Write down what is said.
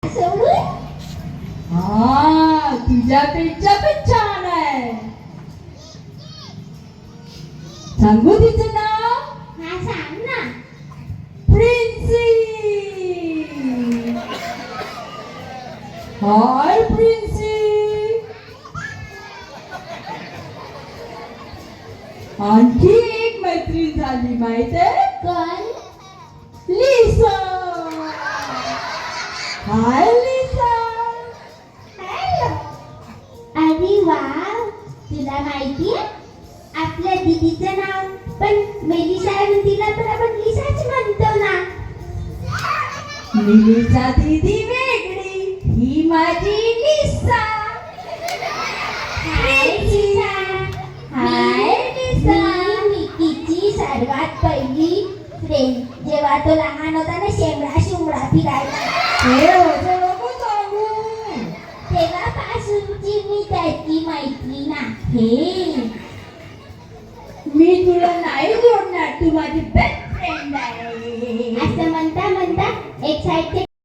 सोडून हा तुझ्यापेक्षा पण छान आहे. सांगू तिचं नाव? हा सांग ना. प्रिन्सी. हाय प्रिन्सी. आणखी एक मैत्रीण झाली माहितीये? कोण? लिसा. हाय लिसा. हॅलो. अरे वाव, तुला माहितीये आपल्या दीदीचं नाव पण मेलिसा आहे. तिला पण आपण लिसाच म्हणतो ना. लिसा दीदी वेगळी, ही माझी लिसा. हाय लिसा. हाय लिसा. मी तिची सर्वात पहिली फ्रेंड. जेव्हा तो लहान होता ना, शेंगडा शिंगडा फिरायला, हे होतं नको सांगू. तेव्हापासूनची मी त्याची मैत्रीण आहे. मी तुला नाही जोडणार, तू माझी बेस्ट फ्रेंड आहे. असं म्हणता म्हणता एक साईड